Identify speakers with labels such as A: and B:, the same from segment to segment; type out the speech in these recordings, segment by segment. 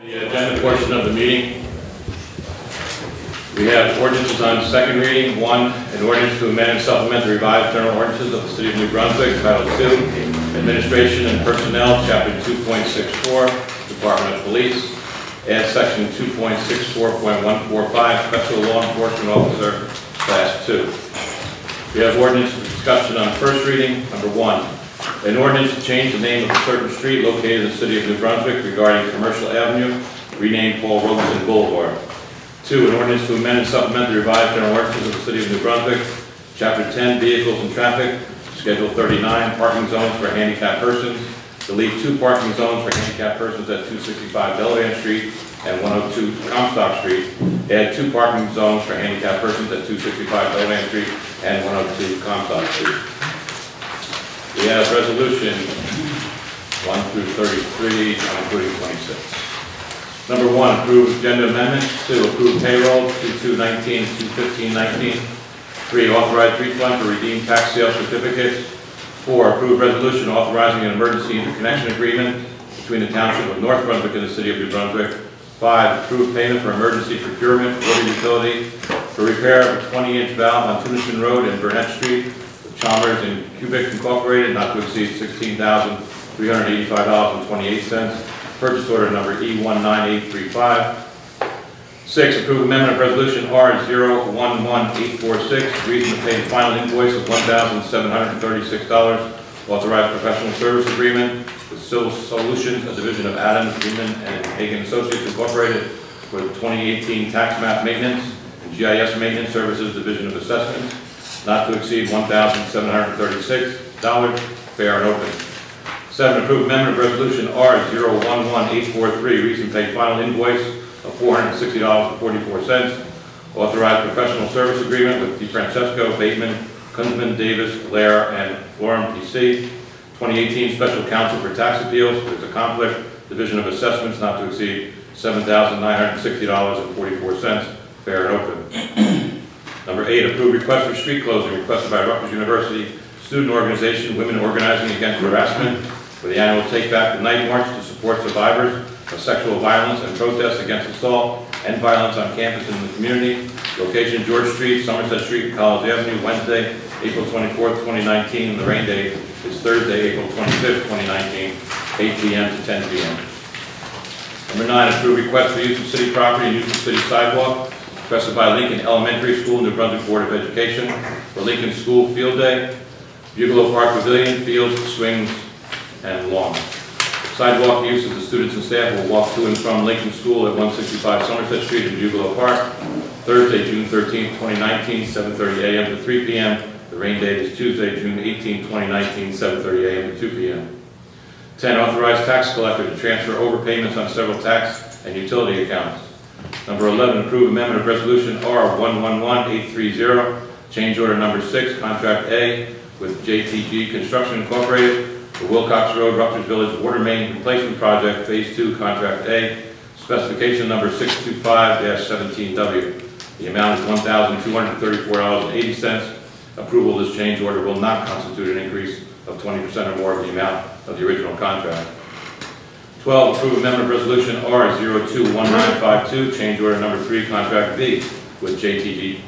A: The agenda portion of the meeting. We have ordinances on second reading. One, an ordinance to amend and supplement the revised general ordinances of the City of New Brunswick, Title II, Administration and Personnel, Chapter 2.64, Department of Police. Add Section 2.64.145, Special Law Enforcement Officer, Class 2. We have ordinance discussion on first reading. Number one, an ordinance to change the name of a certain street located in the City of New Brunswick regarding Commercial Avenue, renamed Paul Robeson Boulevard. Two, an ordinance to amend and supplement the revised general ordinances of the City of New Brunswick, Chapter 10, Vehicles and Traffic, Schedule 39, Parking Zones for Handicapped Persons. Delete 2 parking zones for handicapped persons at 265 Delaware Street and 102 Comstock Street. Add 2 parking zones for handicapped persons at 265 Delaware Street and 102 Comstock Street. We have resolution 1 through 33, including 26. Number 1, approve agenda amendments. 2, approve payroll 2219, 21519. 3, authorize refund for redeemed tax sale certificates. 4, approve resolution authorizing an emergency interconnection agreement between the Township of North Brunswick and the City of New Brunswick. 5, approve payment for emergency procurement water utility for repair of a 20-inch valve on Tunison Road and Burnett Street with Chalmers and Cubic Incorporated, not to exceed $16,385.28. Purchase order number E19835. 6, approve amendment of resolution R011846, reason to pay the final invoice of $1,736. Authorize professional service agreement with Civil Solutions, a division of Adams, Beeman, and Hagan Associates Incorporated for the 2018 tax map maintenance and GIS maintenance services division of assessments, not to exceed $1,736, fair and open. 7, approve amendment of resolution R011843, reason to pay final invoice of $460.44. Authorize professional service agreement with DeFrancesco, Bateman, Kunzman, Davis, Lair, and Florham, PC. 2018 Special Counsel for Tax Appeals. There's a conflict. Division of Assessments not to exceed $7,960.44. Fair and open. Number 8, approve request for street closing requested by Rutgers University Student Organization, Women Organizing Against Harassment, for the annual Take Back the Night March to support survivors of sexual violence and protest against assault and violence on campus and in the community. Location George Street, Somerset Street, and College Avenue, Wednesday, April 24th, 2019. And the rain date is Thursday, April 25th, 2019, 8 p.m. to 10 p.m. Number 9, approve request for use of city property and use of city sidewalk requested by Lincoln Elementary School, New Brunswick Board of Education for Lincoln School Field Day, Bugalo Park Pavilion, fields, swings, and lawn. Sidewalk use of the students and staff will walk to and from Lincoln School at 165 Somerset Street in Bugalo Park, Thursday, June 13, 2019, 7:30 a.m. to 3 p.m. The rain date is Tuesday, June 18, 2019, 7:30 a.m. to 2 p.m. 10, authorize tax collector to transfer overpayments on several tax and utility accounts. Number 11, approve amendment of resolution R111830, change order number 6, contract A with JTG Construction Incorporated, the Wilcox Road, Rutgers Village Water Main Replacement Project, Phase 2, Contract A, specification number 625-17W. The amount is $1,234.80. Approval of this change order will not constitute an increase of 20% or more of the amount of the original contract. 12, approve amendment of resolution R021952, change order number 3, Contract B, with JTG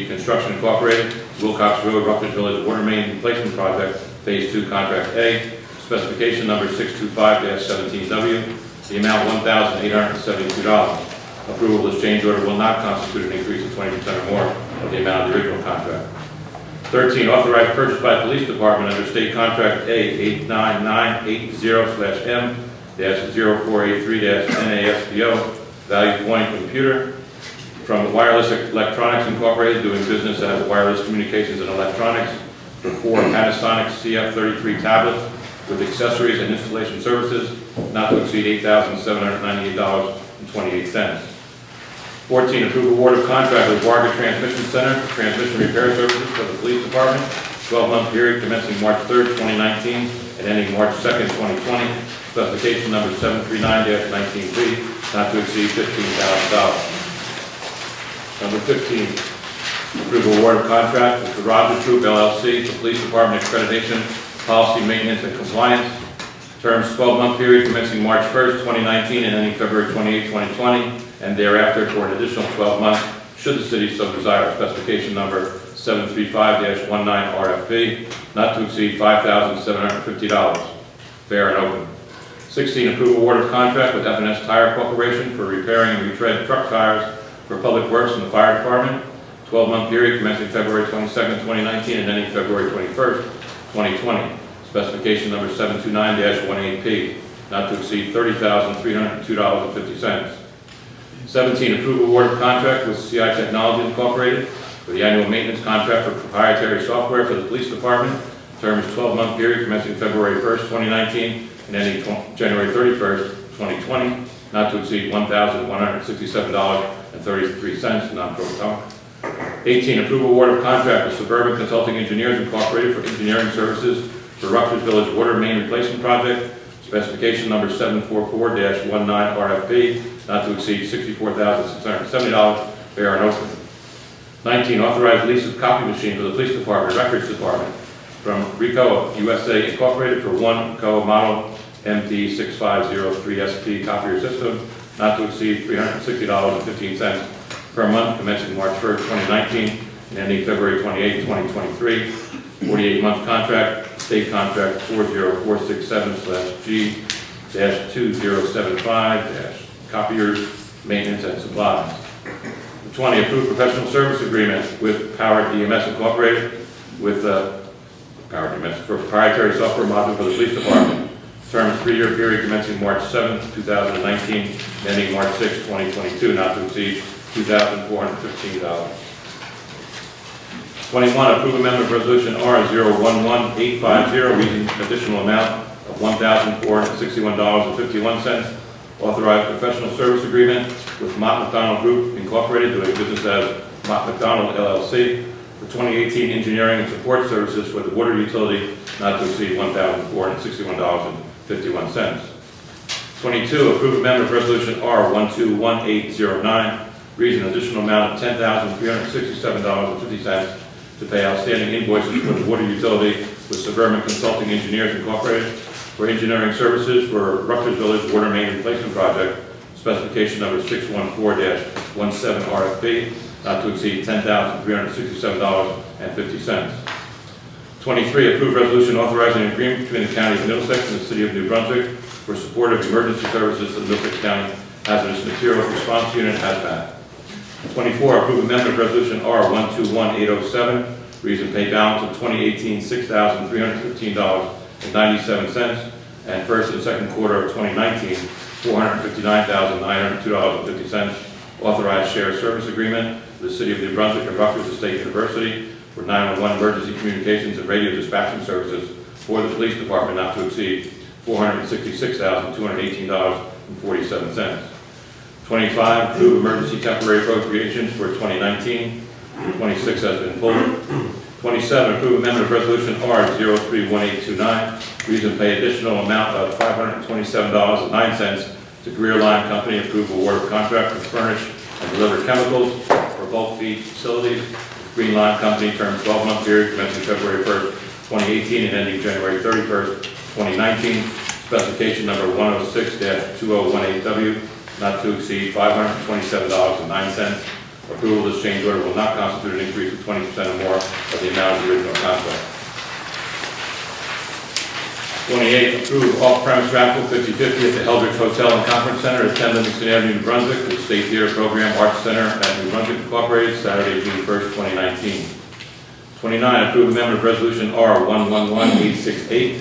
A: Construction Incorporated, Wilcox Road, Rutgers Village Water Main Replacement Project, Phase 2, Contract A, specification number 625-17W, the amount $1,872. Approval of this change order will not constitute an increase of 20% or more of the amount of the original contract. 13, authorized purchase by the Police Department under State Contract A89980/M-0483-NASPO, Value Point Computer, from Wireless Electronics Incorporated, doing business as Wireless Communications and Electronics, for 4 Panasonic CF33 tablets with accessories and installation services, not to exceed $8,798.28. 14, approve award of contract with Varga Transmission Center for transmission repair services for the Police Department, 12-month period commencing March 3rd, 2019 and ending March 2nd, 2020, specification number 739-19B, not to exceed $15,000. Number 15, approve award of contract with the Rogers Group LLC for Police Department accreditation, policy maintenance and compliance. Terms 12-month period commencing March 1st, 2019 and ending February 28, 2020, and thereafter for an additional 12 months, should the city so desire. Specification number 735-19 RFP, not to exceed $5,750. Fair and open. 16, approve award of contract with F&S Tire Corporation for repairing and retread truck tires for Public Works and the Fire Department. 12-month period commencing February 22nd, 2019 and ending February 21st, 2020. Specification number 729-18P, not to exceed $30,302.50. 17, approve award of contract with CI Technologies Incorporated for the annual maintenance contract for proprietary software for the Police Department. Term is 12-month period commencing February 1st, 2019 and ending January 31st, 2020, not to exceed $1,167.33, non-pro tunc. 18, approve award of contract with Suburban Consulting Engineers Incorporated for engineering services for Rutgers Village Water Main Replacement Project. Specification number 744-19 RFP, not to exceed $64,670, fair and open. 19, authorize lease of copy machine for the Police Department, Records Department, from Ricoh USA Incorporated for one Ricoh model MT6503SP copier system, not to exceed $360.15 per month, commencing March 1st, 2019, and ending February 28, 2023. 48-month contract, state contract 40467/G-2075- copiers, maintenance, and supplies. 20, approve professional service agreement with Power EMS Incorporated with Power EMS for proprietary software module for the Police Department. Term 3-year period commencing March 7, 2019, ending March 6, 2022, not to exceed $2,415. 21, approve amendment of resolution R011850, reading additional amount of $1,461.51. Authorize professional service agreement with Mott McDonald Group Incorporated, doing business as Mott McDonald LLC, for 2018 engineering and support services for the water utility, not to exceed $1,461.51. 22, approve amendment of resolution R121809, reading additional amount of $10,367.50 to pay outstanding invoices for the water utility with Suburban Consulting Engineers Incorporated for engineering services for Rutgers Village Water Main Replacement Project, specification number 614-17 RFP, not to exceed $10,367.50. 23, approve resolution authorizing an agreement between the County of Middlesex and the City of New Brunswick for support of emergency services to the Middlesex County Hazardous Materials Response Unit, HAZMAT. 24, approve amendment of resolution R121807, reason pay balance of 2018 $6,315.97, and first and second quarter of 2019 $459,902.50. Authorized share service agreement with the City of New Brunswick and Rutgers State University for 911 emergency communications and radio dispatching services for the Police Department, not to exceed $466,218.47. 25, approve emergency temporary appropriations for 2019. 26 has been pulled. 27, approve amendment of resolution R031829, reason pay additional amount of $527.09 to Greer Line Company, approve award of contract to furnish and deliver chemicals for bulk feed facilities. Green Line Company, term 12-month period commencing February 1st, 2018 and ending January 31st, 2019. Specification number 106-2018W, not to exceed $527.09. Approval of this change order will not constitute an increase of 20% or more of the amount of the original contract. 28, approve off-premise raffle 50/50 at the Eldridge Hotel and Conference Center at 10 Livingston Avenue, New Brunswick, for the State Theater Program Arts Center at New Brunswick Incorporated, Saturday, June 1st, 2019. 29, approve amendment of resolution R111868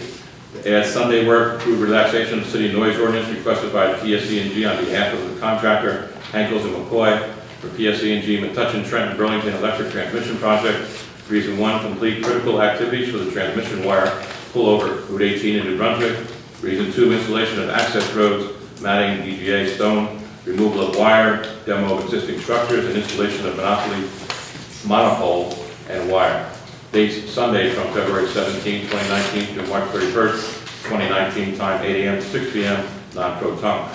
A: to add Sunday work, approve relaxation of city noise ordinance requested by PSE&G on behalf of the contractor Hankels and McCoy for PSE&G Metuchen Trenton Burlington Electric Transmission Project. Reason 1, complete critical activities for the transmission wire pullover Route 18 in New Brunswick. Reason 2, installation of access roads, matting, DGA, stone, removal of wire, demo of existing structures, and installation of monopole and wire. Dates Sunday from February 17, 2019 to March 31st, 2019, time 8 a.m. to 6 p.m., non-pro tunc.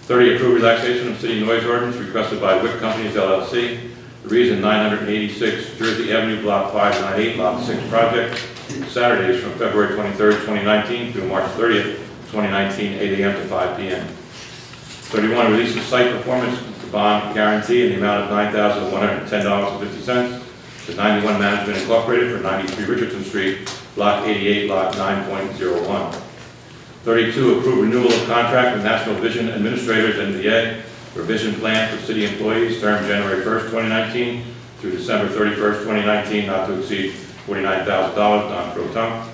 A: 30, approve relaxation of city noise ordinance requested by WIC Companies LLC. The reason 986 Jersey Avenue, Block 598, Lot 6 project. Saturdays from February 23rd, 2019 through March 30th, 2019, 8 a.m. to 5 p.m. 31, release of site performance bond guarantee in the amount of $9,110.50 to 91 Management Incorporated for 93 Richardson Street, Block 88, Lot 9.01. 32, approve renewal of contract with National Vision Administrators, NVA, for vision plan for city employees, term January 1st, 2019 through December 31st, 2019, not to exceed $49,000, non-pro tunc.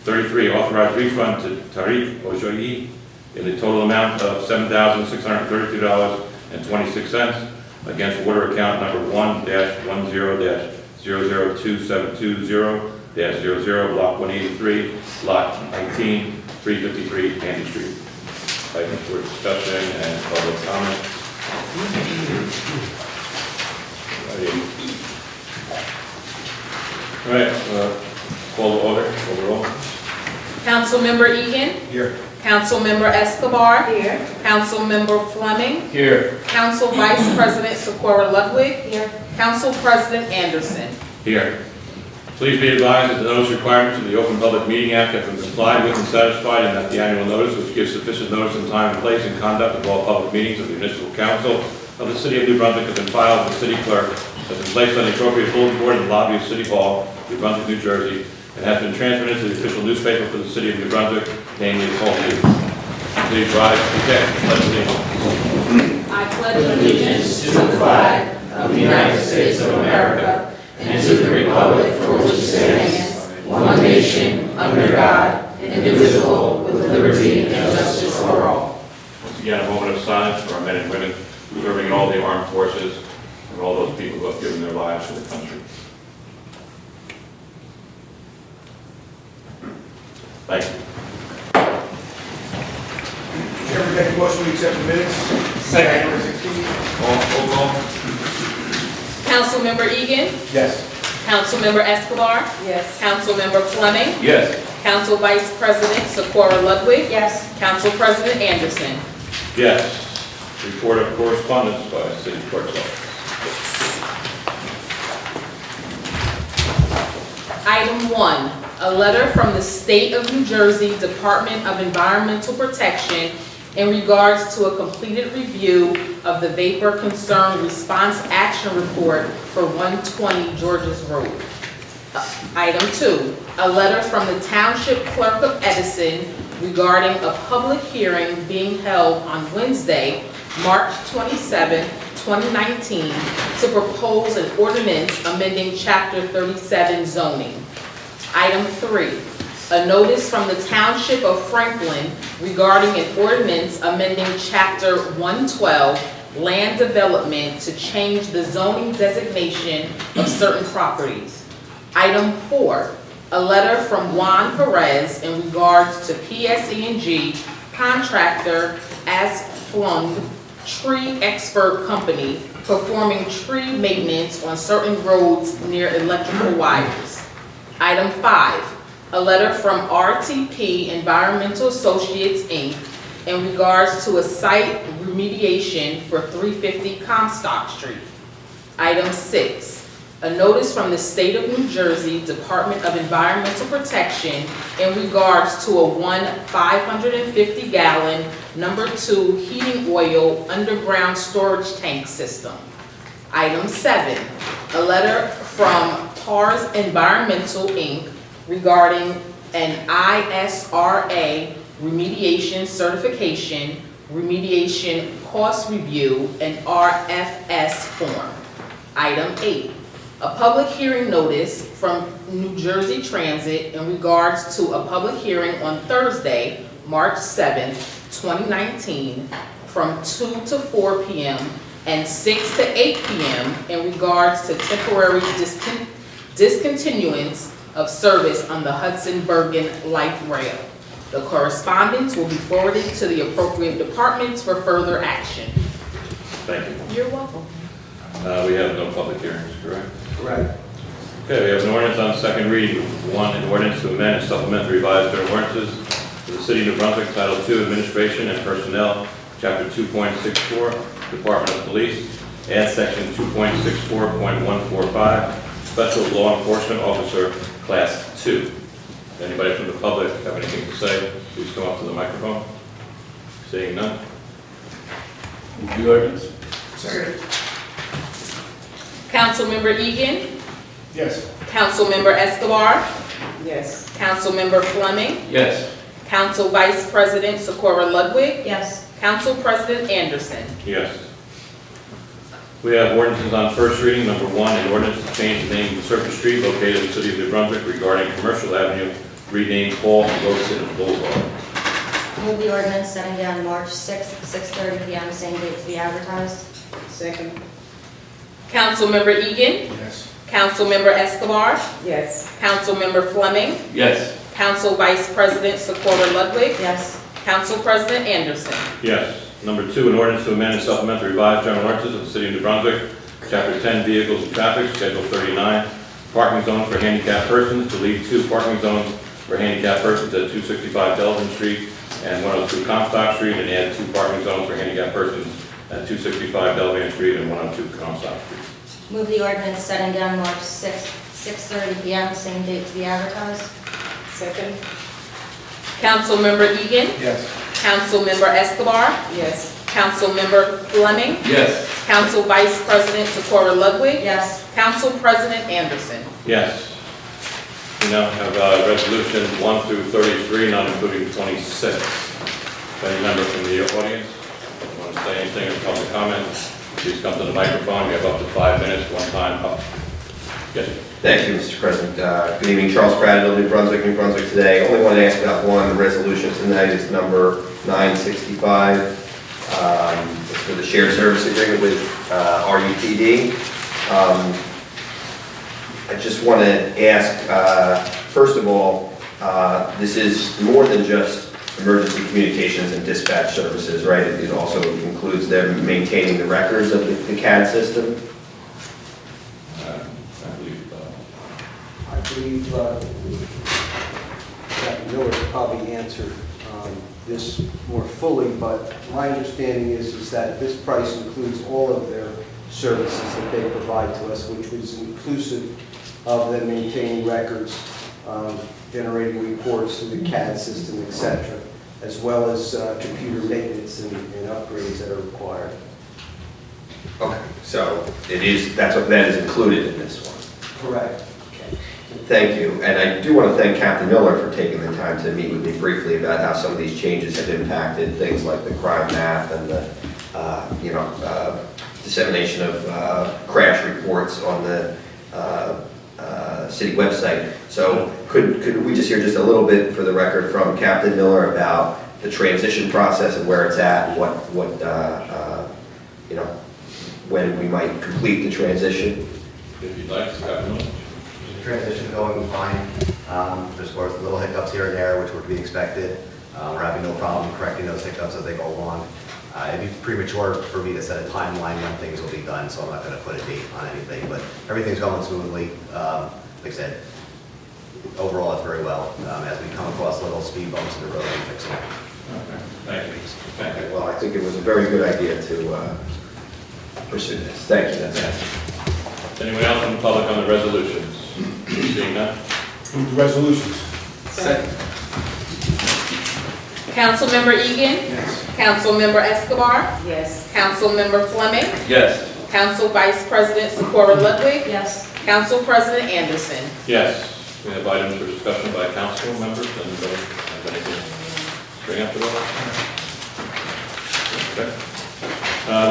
A: 33, authorize refund to Tariq Ojoyi in the total amount of $7,632.26 against water account number 1-10-002720-00, block 183, lot 19, 353 Candy Street. Items for discussion and public comment. All right, call the order, overall.
B: Councilmember Egan.
A: Here.
B: Councilmember Escobar.
C: Here.
B: Councilmember Fleming.
A: Here.
B: Council Vice President Socorro Ludwig. Here. Council President Anderson.
A: Here. Please be advised that the notice requirements of the Open Public Meeting Act have been complied with and satisfied, and that the annual notice, which gives sufficient notice in time and place and conduct of all public meetings of the Municipal Council of the City of New Brunswick, has been filed with the City Clerk, has been placed on the appropriate bulletin board in the lobby of City Hall, New Brunswick, New Jersey, and has been transmitted to the official newspaper for the City of New Brunswick, namely the Hall News. Please rise to the pledge allegiance.
B: I pledge allegiance to the flag of the United States of America and to the republic for which it stands, one nation, under God, indivisible, with liberty and justice for all.
A: Once again, a moment of silence for our men and women serving in all the armed forces and all those people who have given their lives for the country. Thank you.
D: Chairman, make a motion to accept the minutes. Second. January 16th.
A: Roll call.
B: Councilmember Egan.
D: Yes.
B: Councilmember Escobar.
C: Yes.
B: Councilmember Fleming.
A: Yes.
B: Council Vice President Socorro Ludwig.
C: Yes.
B: Council President Anderson.
A: Yes. Report of correspondence by City Clerk's Office.
B: Item 1, a letter from the State of New Jersey Department of Environmental Protection in regards to a completed review of the Vapor Concern Response Action Report for 120 Georges Road. Item 2, a letter from the Township Clerk of Edison regarding a public hearing being held on Wednesday, March 27, 2019, to propose an ordinance amending Chapter 37 zoning. Item 3, a notice from the Township of Franklin regarding an ordinance amending Chapter 112, land development, to change the zoning designation of certain properties. Item 4, a letter from Juan Perez in regards to PSE&G contractor as Flung Tree Expert Company performing tree maintenance on certain roads near electrical wires. Item 5, a letter from RTP Environmental Associates, Inc. in regards to a site remediation for 350 Comstock Street. Item 6, a notice from the State of New Jersey Department of Environmental Protection in regards to a 550-gallon number 2 heating oil underground storage tank system. Item 7, a letter from PARS Environmental, Inc. regarding an ISRA remediation certification, remediation cost review, and RFS form. Item 8, a public hearing notice from New Jersey Transit in regards to a public hearing on Thursday, March 7th, 2019, from 2 to 4 p.m. and 6 to 8 p.m. in regards to temporary discontinuance of service on the Hudson-Bergen Light Rail. The correspondence will be forwarded to the appropriate departments for further action.
A: Thank you.
B: You're welcome.
A: We have no public hearings, correct?
D: Correct.
A: Okay, we have an ordinance on second reading. 1, an ordinance to amend and supplement the revised general ordinances for the City of New Brunswick, Title II, Administration and Personnel, Chapter 2.64, Department of Police, add Section 2.64.145, Special Law Enforcement Officer, Class 2. Anybody from the public have anything to say? please come up to the microphone. Seeing none.
C: Move the ordinance.
D: Second.
B: Councilmember Egan.
D: Yes.
B: Councilmember Escobar.
E: Yes.
B: Councilmember Fleming.
C: Yes.
B: Council Vice President Socorro Ludwig.
E: Yes.
B: Council President Anderson.
A: Yes. We have ordinances on first reading. Number one, an ordinance to change the name of the Circuit Street located in the city of New Brunswick regarding Commercial Avenue, renamed Paul Robeson Boulevard.
F: Move the ordinance setting down March 6th, 6:30 PM, same date to be advertised.
E: Second.
B: Councilmember Egan.
D: Yes.
B: Councilmember Escobar.
E: Yes.
B: Councilmember Fleming.
C: Yes.
B: Council Vice President Socorro Ludwig.
F: Yes.
B: Council President Anderson.
A: Yes. Number two, an ordinance to amend and supplement the revised general ordinances of the city of New Brunswick, Chapter 10, Vehicles and Traffic, Schedule 39, Parking Zones for Handicapped Persons, to leave 2 parking zones for handicapped persons at 265 Delvin Street and 102 Comstock Street, and add 2 parking zones for handicapped persons at 265 Delvin Street and 102 Comstock Street.
F: Move the ordinance setting down March 6th, 6:30 PM, same date to be advertised.
E: Second.
B: Councilmember Egan.
D: Yes.
B: Councilmember Escobar.
E: Yes.
B: Councilmember Fleming.
C: Yes.
B: Council Vice President Socorro Ludwig.
F: Yes.
B: Council President Anderson.
A: Yes. We now have resolutions 1 through 33, not including 26. If any member from the audience want to say anything in public comment, please come to the microphone. We have up to 5 minutes, one time up. Yes.
G: Thank you, Mr. President. Good evening, Charles Prattville, New Brunswick today. Only want to ask about one. The resolution tonight is number 965. It's for the shared service agreement with RUPD. I just want to ask, first of all, this is more than just emergency communications and dispatch services, right? It also includes them maintaining the records of the CAD system.
A: I believe,
H: I believe Captain Miller could probably answer this more fully, but my understanding is that this price includes all of their services that they provide to us, which was inclusive of them maintaining records, generating reports through the CAD system, etc., as well as computer maintenance and upgrades that are required.
G: Okay, so that is included in this one.
H: Correct.
G: Thank you, and I do want to thank Captain Miller for taking the time to meet with me briefly about how some of these changes have impacted things like the crime math and the, dissemination of crash reports on the city website. So could we just hear just a little bit for the record from Captain Miller about the transition process and where it's at, and when we might complete the transition?
A: if you'd like, Captain Miller.
I: Transition going fine. There's of course little hiccups here and there, which were to be expected. We're having no problem correcting those hiccups as they go along. It'd be premature for me to set a timeline when things will be done, so I'm not going to put a date on anything, but everything's going smoothly. Like I said, overall it's very well. As we come across little speed bumps in the road, we fix them.
A: Okay, thank you. Thank you.
G: Well, I think it was a very good idea to pursue this. Thank you, that's it.
A: Anyone else from the public on the resolutions? Seeing none?
D: Move the resolutions.
E: Second.
B: Councilmember Egan.
D: Yes.
B: Councilmember Escobar.
E: Yes.
B: Councilmember Fleming.
C: Yes.
B: Council Vice President Socorro Ludwig.
F: Yes.
B: Council President Anderson.
A: Yes. We have items for discussion by council members. Anybody have anything to bring up to the Okay.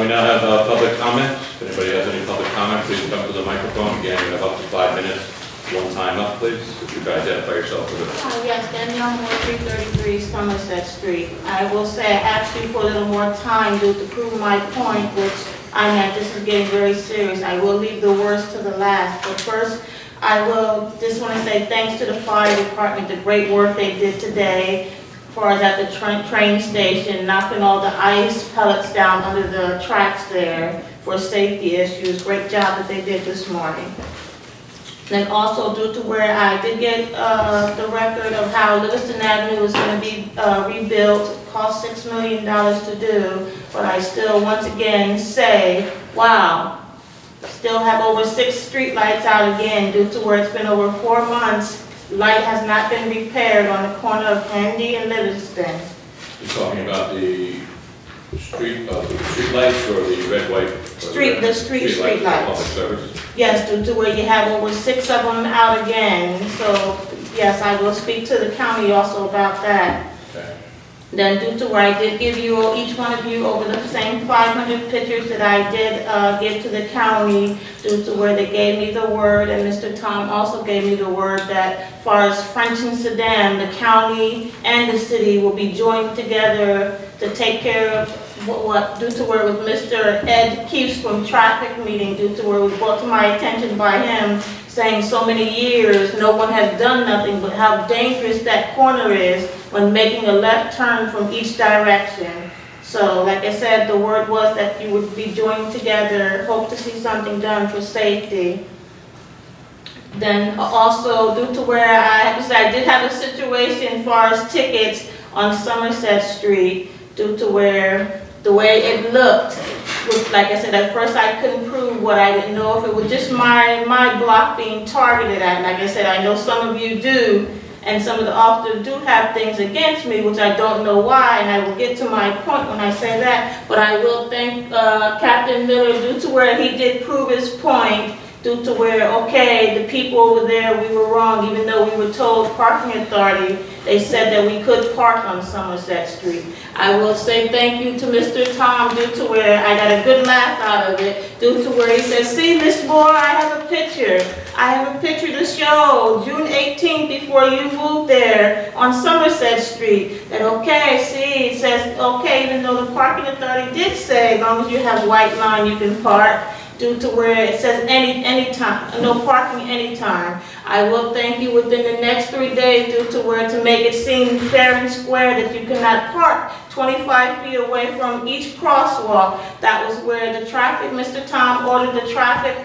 A: We now have public comments. If anybody has any public comment, please come to the microphone. Again, you have up to 5 minutes. One time up, please. If you could identify yourself for the
J: Yes, Danielle Moore, 333 Somerset Street. I will say I asked you for a little more time due to prove my point, which I meant this is getting very serious. I will leave the worst to the last, but first I will just want to say thanks to the fire department, the great work they did today, as far as at the train station, knocking all the ice pellets down under the tracks there for safety issues. Great job that they did this morning. Then also due to where I did get the record of how Livingston Avenue is going to be rebuilt, it cost $6 million to do, but I still once again say, wow, still have over 6 street lights out again due to where it's been over 4 months light has not been repaired on the corner of Andy and Livingston.
A: You're talking about the street lights or the red, white?
J: The street
A: lights for
J: lights.
A: Public service?
J: Yes, due to where you have over 6 of them out again. So, yes, I will speak to the county also about that.
A: Okay.
J: Then due to where I did give you, each one of you, over the same 500 pictures that I did give to the county, due to where they gave me the word, and Mr. Tom also gave me the word that as far as French and Sedan, the county and the city will be joined together to take care of what due to where with Mr. Ed Keefe from traffic meeting, due to where it was brought to my attention by him, saying so many years, no one has done nothing, but how dangerous that corner is when making a left turn from each direction. So, like I said, the word was that you would be joined together, hope to see something done for safety. Then also, due to where I did have a situation as far as tickets on Somerset Street, due to where the way it looked, like I said, at first I couldn't prove what I didn't know if it was just my block being targeted at. Like I said, I know some of you do, and some of the officers do have things against me, which I don't know why, and I will get to my point when I say that. But I will thank Captain Miller, due to where he did prove his point, due to where, okay, the people over there, we were wrong, even though we were told parking authority, they said that we could park on Somerset Street. I will say thank you to Mr. Tom, due to where I got a good laugh out of it, due to where he said, see, Miss Moore, I have a picture. I have a picture to show, June 18th, before you moved there on Somerset Street. That, okay, see, it says, okay, even though the parking authority did say, as long as you have white line, you can park. Due to where it says anytime, no parking anytime. I will thank you within the next 3 days, due to where to make it seem fair and square that you cannot park 25 feet away from each crosswalk. That was where the traffic, Mr. Tom ordered the traffic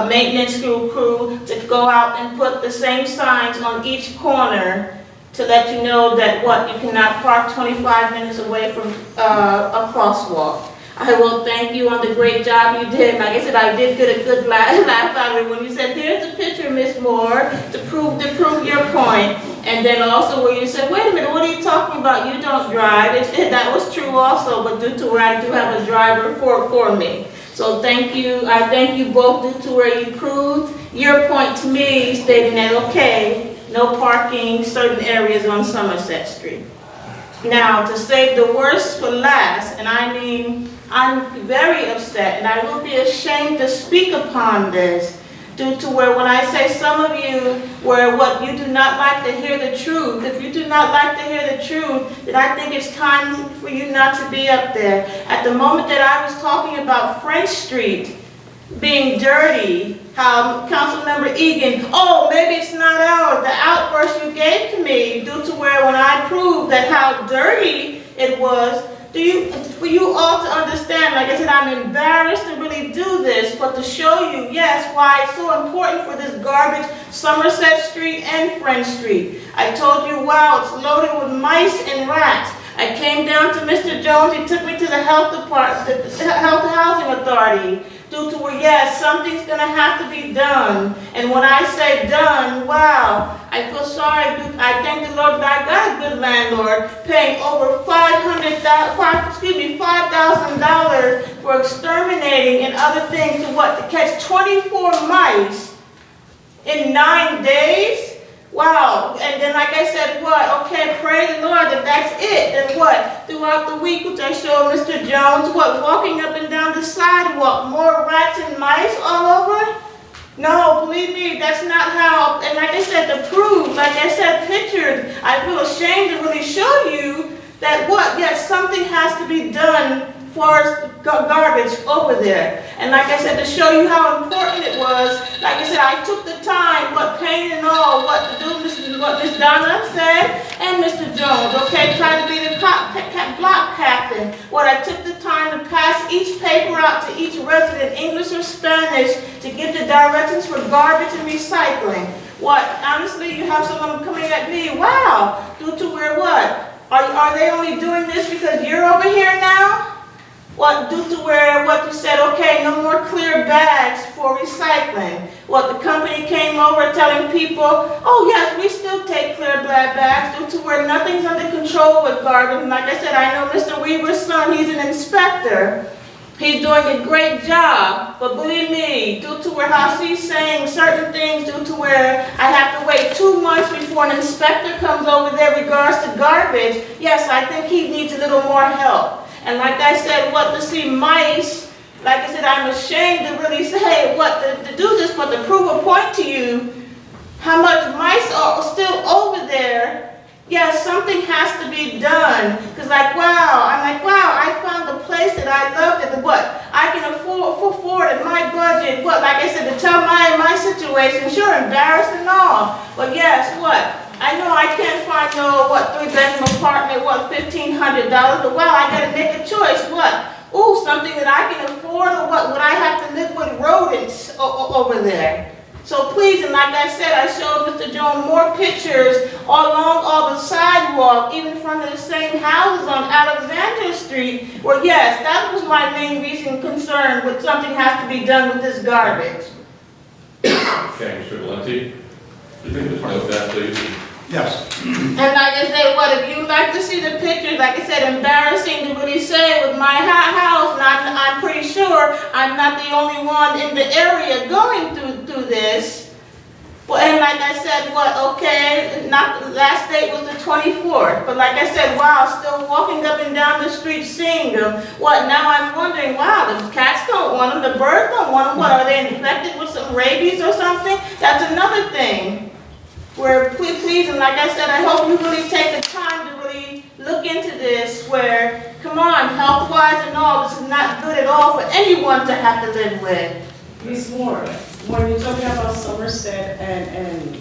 J: maintenance crew to go out and put the same signs on each corner to let you know that you cannot park 25 minutes away from a crosswalk. I will thank you on the great job you did. Like I said, I did get a good laugh out of it when you said, there's a picture, Miss Moore, to prove your point. And then also where you said, wait a minute, what are you talking about? You don't drive. That was true also, but due to where I do have a driver for me. So thank you. I thank you both, due to where you proved your point to me, stating that, okay, no parking certain areas on Somerset Street. Now, to save the worst for last, and I mean, I'm very upset, and I will be ashamed to speak upon this, due to where when I say some of you, where what you do not like to hear the truth, if you do not like to hear the truth, then I think it's time for you not to be up there. At the moment that I was talking about French Street being dirty, how Councilmember Egan, oh, maybe it's not ours, the outburst you gave to me, due to where when I proved that how dirty it was, for you all to understand, like I said, I'm embarrassed to really do this, but to show you, yes, why it's so important for this garbage, Somerset Street and French Street. I told you, wow, it's loaded with mice and rats. I came down to Mr. Jones, he took me to the health department, the health housing authority, due to where, yes, something's going to have to be done. And when I say done, wow, I feel sorry. I thank the Lord that I got a good landlord paying over $5,000 for exterminating and other things to catch 24 mice in 9 days. Wow, and then like I said, okay, pray the Lord that that's it. Then throughout the week, which I showed Mr. Jones, walking up and down the sidewalk, more rats and mice all over? No, believe me, that's not how, and like I said, to prove, like I said, pictured, I feel ashamed to really show you that yes, something has to be done for garbage over there. And like I said, to show you how important it was, like I said, I took the time, pain and all, what Miss Donna said, and Mr. Jones, okay, try to be the block captain. I took the time to pass each paper out to each resident, English or Spanish, to give the directions for garbage and recycling. Honestly, you have someone coming at me, wow, due to where Are they only doing this because you're over here now? What, due to where, what you said, okay, no more clear bags for recycling. What, the company came over telling people, oh yes, we still take clear bags, due to where nothing's under control with garbage. And like I said, I know Mr. Weaver's son, he's an inspector. He's doing a great job, but believe me, due to where how she's saying certain things, due to where I have to wait 2 months before an inspector comes over there regards to garbage, yes, I think he needs a little more help. And like I said, what to see mice, like I said, I'm ashamed to really say what to do this, but to prove a point to you, how much mice are still over there. Yes, something has to be done. Because I'm like, wow, I found a place that I love and what I can afford in my budget. What, like I said, to tell my situation, sure, embarrassed and all. But yes, what? I know I can't find no, 3-bedroom apartment, $1,500, but wow, I gotta make a choice, what? Ooh, something that I can afford, or what, would I have to live with rodents over there? So please, and like I said, I showed Mr. Jones more pictures along all the sidewalk, even in front of the same houses on Alexander Street, where yes, that was my main reason concern, with something has to be done with this garbage.
A: Okay, Mr. Valenti, you can just note that, please.
D: Yes.
J: And like I said, what, if you'd like to see the pictures, like I said, embarrassing to really say with my house, and I'm pretty sure I'm not the only one in the area going through this. Well, and like I said, okay, not the last date was the 24th, but like I said, wow, still walking up and down the street seeing them. What, now I'm wondering, wow, the cats don't want them, the birds don't want them, what, are they infected with some rabies or something? That's another thing. Where, please, and like I said, I hope you really take the time to really look into this, where, come on, health-wise and all, this is not good at all for anyone to have to live with.
E: Ms. Moore, when you're talking about Somerset and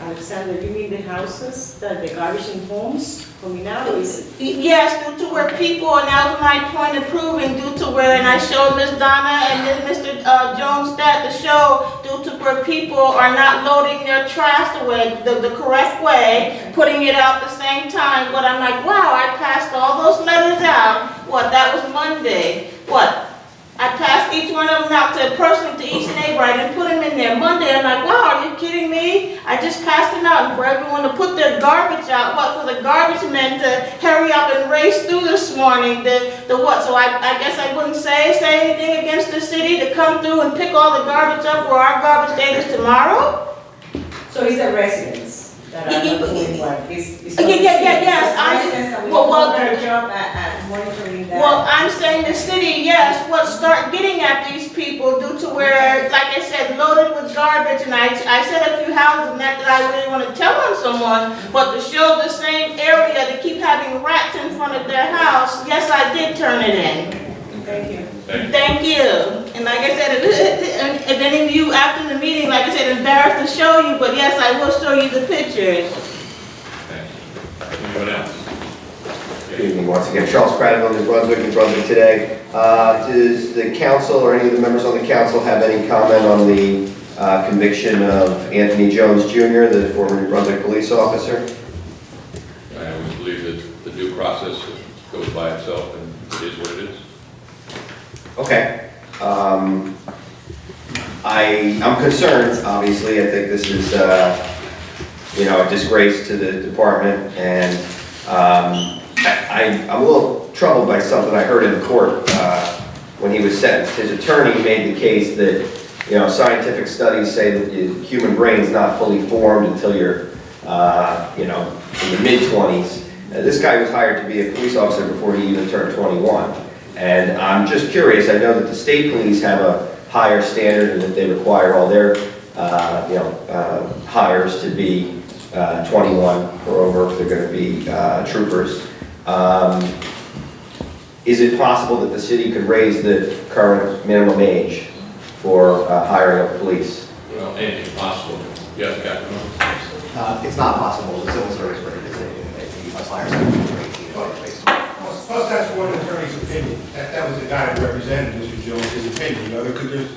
E: Alexander, you mean the houses, the garbage in homes coming out? Or is it?
J: Yes, due to where people, and that was my point of proving, due to where, and I showed Ms. Donna and Mr. Jones that to show, due to where people are not loading their trash away the correct way, putting it out at the same time. But I'm like, wow, I passed all those letters out. What, that was Monday. What? I passed each one of them out to a person, to each neighbor. I didn't put them in there. Monday, I'm like, wow, are you kidding me? I just passed them out for everyone to put their garbage out. What, for the garbage men to hurry up and race through this morning? The what? So I guess I wouldn't say anything against the city to come through and pick all the garbage up where our garbage day is tomorrow?
E: So it's the residents that are not doing what?
J: Yes.
E: Their job at monitoring that.
J: Well, I'm saying the city, yes, start getting at these people due to where, like I said, loaded with garbage, and I said a few houses and that I really want to tell on someone, but to show the same area to keep having rats in front of their house, yes, I did turn it in.
E: Thank you.
J: Thank you. And like I said, if any of you after the meeting, like I said, embarrassed to show you, but yes, I will show you the pictures.
A: Anyone else?
G: Good evening once again. Charles Craddock, New Brunswick today. Does the council or any of the members on the council have any comment on the conviction of Anthony Jones Jr., the former New Brunswick police officer?
A: I always believe that the due process goes by itself, and it is what it is.
G: Okay. I'm concerned, obviously. I think this is, a disgrace to the department, and I'm a little troubled by something I heard in court when he was sentenced. His attorney made the case that, scientific studies say that the human brain is not fully formed until you're, in the mid-20s. This guy was hired to be a police officer before he even turned 21. And I'm just curious, I know that the state police have a higher standard and that they require all their, hires to be 21 or over if they're going to be troopers. Is it possible that the city could raise the current minimum age for hiring of police?
A: Well, anything's possible. Yes, Captain?
I: It's not possible. The civil service regulates it. You must hire someone over 18 or based on.
D: Plus, that's one attorney's opinion. That was the guy that represented Mr. Jones' opinion. There's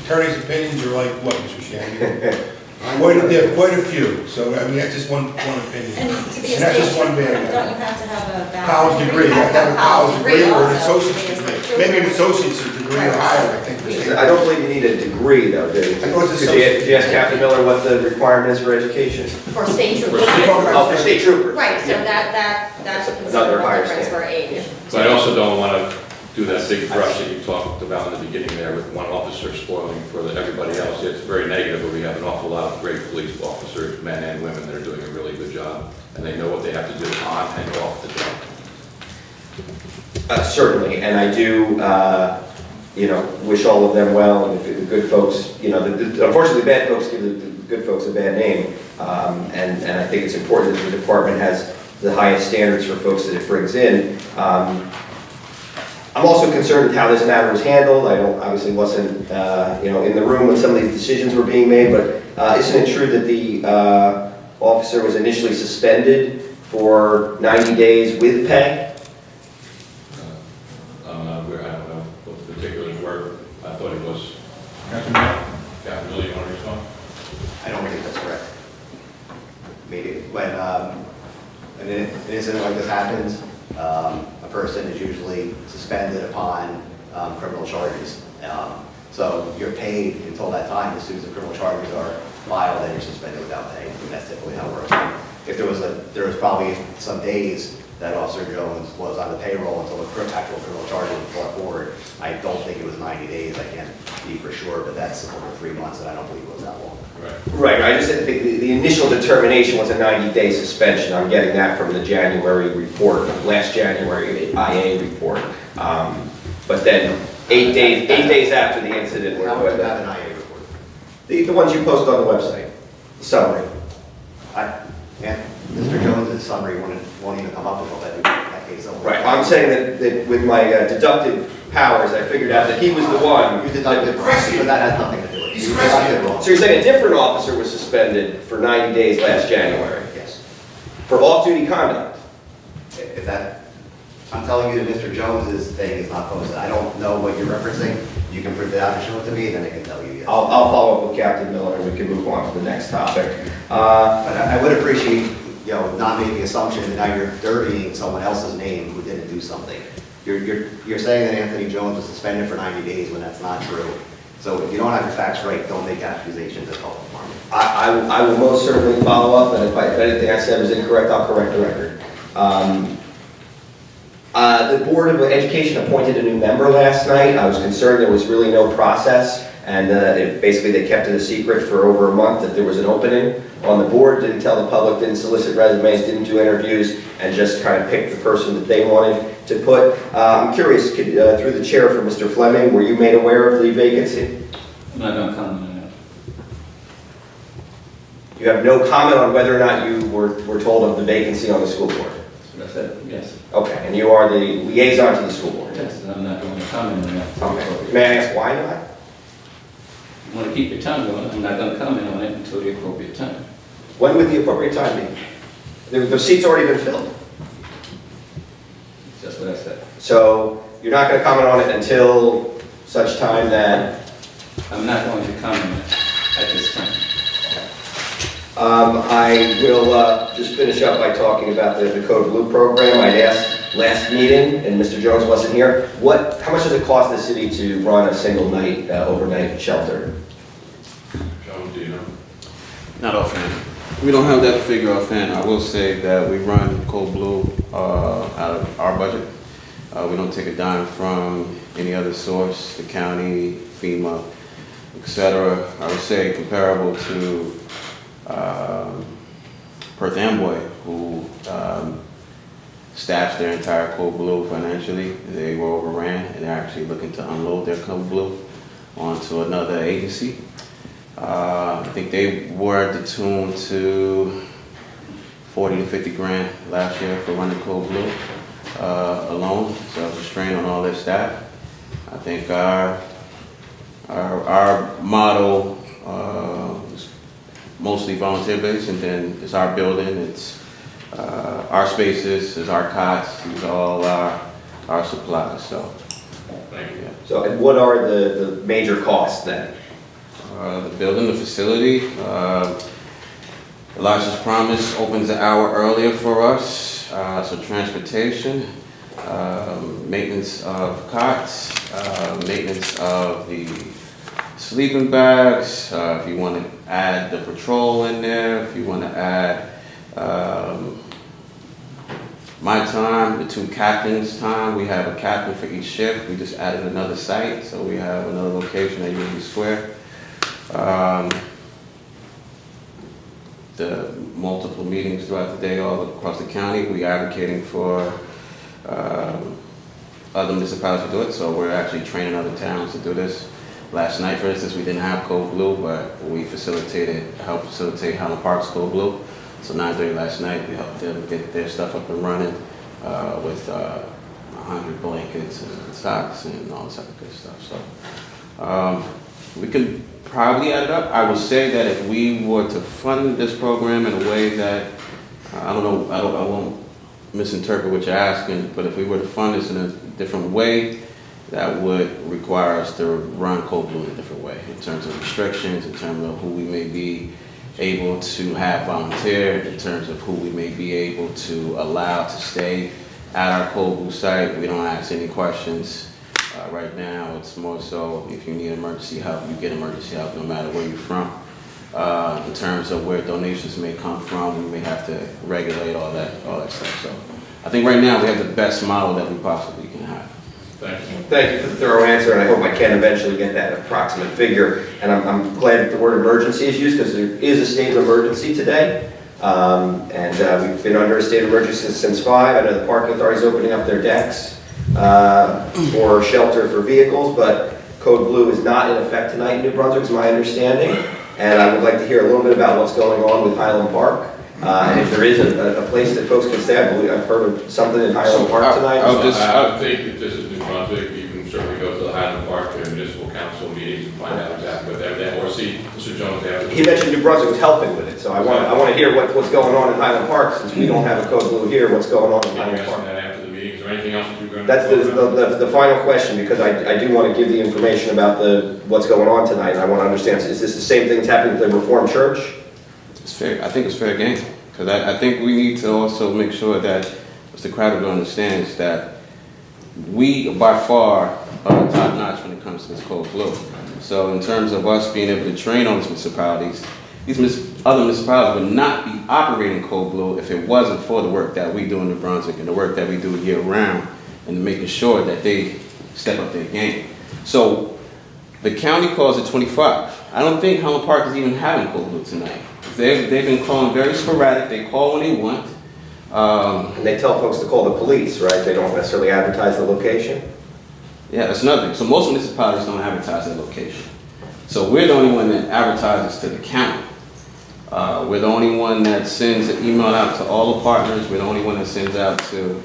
D: attorney's opinions are like what, Mr. Shannon?
H: I
D: Quite a few, so, I mean, that's just one opinion.
F: And to be a
D: And that's just
F: state
D: one
F: trooper,
D: bad
F: don't you have to have a bachelor's
D: College degree, you have to have a college degree or an
F: also to
D: associate's
F: be a
D: degree.
F: state
D: Maybe an
F: trooper.
D: associate's degree or higher, I think. for state.
G: I don't believe you need a degree, though, do you?
D: I thought it's
G: Could you ask Captain Miller what the requirement is for education?
F: For state troopers.
G: Oh, for state troopers.
F: Right, so that's a
G: Another higher
F: considerable difference for
G: standard.
F: age.
A: But I also don't want to do that big brush that you talked about in the beginning there with one officer spoiling for everybody else. It's very negative, but we have an awful lot of great police officers, men and women, that are doing a really good job, and they know what they have to do on and off the job.
G: Certainly, and I do, wish all of them well, and the good folks, unfortunately, the bad folks give the good folks a bad name, and I think it's important that the department has the highest standards for folks that it brings in. I'm also concerned with how this matter was handled. I obviously wasn't, in the room when some of these decisions were being made, but isn't it true that the officer was initially suspended for 90 days with pay?
A: I don't know what the particulars were. I thought it was. Captain Miller, you want to respond?
I: I don't think that's correct. I mean, when an incident like this happens, a person is usually suspended upon criminal charges. So you're paid until that time. As soon as the criminal charges are filed, then you're suspended without pay. And that's typically how it works. If there was probably some days that Officer Jones was on the payroll until the actual criminal charges were brought forward. I don't think it was 90 days. I can't be for sure, but that's over 3 months, and I don't believe it was that long.
G: Right, I just think the initial determination was a 90-day suspension. I'm getting that from the January report, last January IA report. But then 8 days after the incident.
I: How would you have an IA report?
G: The ones you post on the website, the summary.
I: Mr. Jones's summary won't even come up until that case.
G: Right, I'm saying that with my deductive powers, I figured out that he was the one.
I: You deducted wrong, but that has nothing to do with it. You deducted wrong.
G: So you're saying a different officer was suspended for 90 days last January?
I: Yes.
G: For off-duty conduct?
I: If that, I'm telling you that Mr. Jones's thing is not posted. I don't know what you're referencing. You can print it out and show it to me, then I can tell you yes.
G: I'll follow up with Captain Miller and we can move on to the next topic.
I: But I would appreciate, not making assumptions that now you're dirtying someone else's name who didn't do something. You're saying that Anthony Jones was suspended for 90 days when that's not true. So if you don't have your facts right, don't make accusations at the health department.
G: I will most certainly follow up, and if anything I said was incorrect, I'll correct the record. The Board of Education appointed a new member last night. I was concerned there was really no process, and basically they kept it a secret for over a month that there was an opening on the board, didn't tell the public, didn't solicit resumes, didn't do interviews, and just kind of picked the person that they wanted to put. I'm curious, through the chair for Mr. Fleming, were you made aware of the vacancy?
C: I'm not going to comment on that.
G: You have no comment on whether or not you were told of the vacancy on the school board?
C: That's what I said, yes.
G: Okay, and you are the liaison to the school board?
C: Yes, and I'm not going to comment on that.
G: Okay. May I ask why not?
C: You want to keep your tongue on it, I'm not going to comment on it until the appropriate time.
G: When would the appropriate time be? The seat's already been filled.
C: That's what I said.
G: So you're not going to comment on it until such time that...
C: I'm not going to comment at this time.
G: I will just finish up by talking about the Code Blue program. I'd asked last meeting, and Mr. Jones wasn't here, how much does it cost the city to run a single night, overnight shelter?
A: Jones, do you know?
K: Not offhand. We don't have that figure offhand. I will say that we run Code Blue out of our budget. We don't take a dime from any other source, the county, FEMA, etc. I would say comparable to Perth Amboy, who staffs their entire Code Blue financially. They were overran, and they're actually looking to unload their Code Blue onto another agency. I think they were at the tune to 40 to 50 grand last year for running Code Blue alone. So it was a strain on all their staff. I think our model is mostly volunteer based, and then it's our building, it's our spaces, it's our cots, it's all our supplies. So,
A: Thank you.
G: So and what are the major costs then?
K: The building, the facility, Elijah's Promise opens an hour earlier for us, so transportation, maintenance of cots, maintenance of the sleeping bags, if you want to add the patrol in there, if you want to add my time, the 2 captains' time. We have a captain for each shift. We just added another site, so we have another location at Union Square. The multiple meetings throughout the day all across the county. We advocating for other municipalities to do it, so we're actually training other towns to do this. Last night, for instance, we didn't have Code Blue, but we helped facilitate Highland Park's Code Blue. So 9:30 last night, we helped them get their stuff up and running with 100 blankets and socks and all this other good stuff. So we could probably add it up. I would say that if we were to fund this program in a way that, I won't misinterpret what you're asking, but if we were to fund this in a different way, that would require us to run Code Blue in a different way in terms of restrictions, in terms of who we may be able to have volunteer, in terms of who we may be able to allow to stay at our Code Blue site. We don't ask any questions. Right now, it's more so if you need emergency help, you get emergency help no matter where you're from. In terms of where donations may come from, we may have to regulate all that stuff. So I think right now we have the best model that we possibly can have.
A: Thank you.
G: Thank you for the thorough answer, and I hope I can eventually get that approximate figure. And I'm glad that the word emergency is used, because there is a state of emergency today. We've been under a state of emergency since 5. I know the parking authority is opening up their decks for shelter for vehicles, but Code Blue is not in effect tonight in New Brunswick, is my understanding. And I would like to hear a little bit about what's going on with Highland Park. And if there is a place that folks can stay, I believe I've heard of something in Highland Park tonight.
A: I think if this is New Brunswick, you can certainly go to the Highland Park municipal council meetings and find out exactly what they're there, or see Mr. Jones after.
G: He mentioned New Brunswick was helping with it, so I want to hear what's going on in Highland Park, since we don't have a Code Blue here. What's going on in
A: Can you
G: Highland
A: ask
G: Park?
A: that after the meetings, or anything else that you're going to?
G: That's the final question, because I do want to give the information about what's going on tonight, and I want to understand, is this the same thing that's happening at the Reformed Church?
K: It's fair. I think it's fair game, because I think we need to also make sure that Mr. Crowder understands that we by far are top notch when it comes to this Code Blue. So in terms of us being able to train on these municipalities, other municipalities would not be operating Code Blue if it wasn't for the work that we do in New Brunswick and the work that we do year round, and making sure that they step up their game. So the county calls it 25. I don't think Highland Park is even having Code Blue tonight. They've been calling very sporadic. They call when they want.
G: And they tell folks to call the police, right? They don't necessarily advertise the location?
K: Yeah, that's another thing. So most municipalities don't advertise their location. So we're the only one that advertises to the county. We're the only one that sends an email out to all the partners. We're the only one that sends out to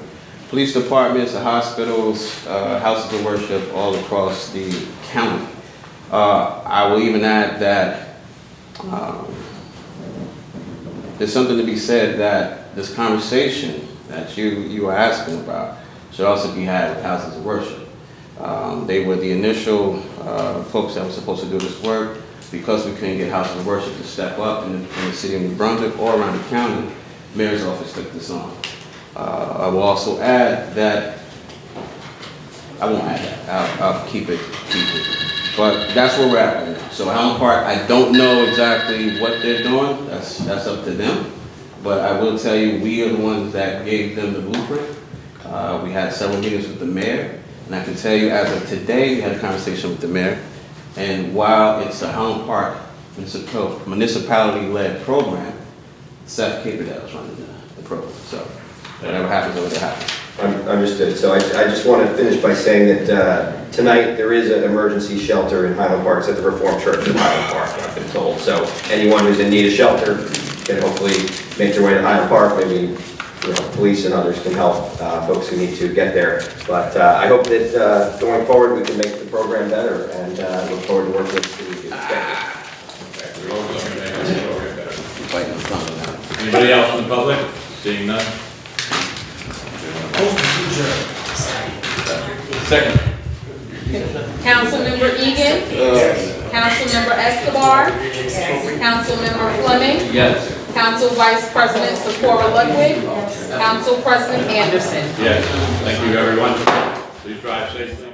K: police departments, the hospitals, houses of worship all across the county. I will even add that there's something to be said that this conversation that you are asking about should also be had with houses of worship. They were the initial folks that were supposed to do this work. Because we couldn't get houses of worship to step up in the city of New Brunswick or around the county, Mayor's office took this on. I will also add that, I won't add that, I'll keep it. But that's where we're at right now. So Highland Park, I don't know exactly what they're doing, that's up to them. But I will tell you, we are the ones that gave them the blueprint. We had several meetings with the mayor, and I can tell you as of today, we had a conversation with the mayor. And while it's a Highland Park municipality-led program, Seth Caperdale is running the program. So whatever happens over there happens.
G: Understood. So I just want to finish by saying that tonight there is an emergency shelter in Highland Park. It's at the Reformed Church in Highland Park, I've been told. So anyone who's in need of shelter can hopefully make their way to Highland Park. Maybe police and others can help folks who need to get there. But I hope that going forward we can make the program better, and look forward to working with the city. Thank you.
A: We're always looking to make this program better. Anybody else in the public? Seeing none? Second.
B: Councilmember Egan. Councilmember Escobar. Councilmember Fleming.
C: Yes.
B: Council Vice President Socorro Ludwig. Council President Anderson.
A: Yes, thank you, everyone. Please drive safely.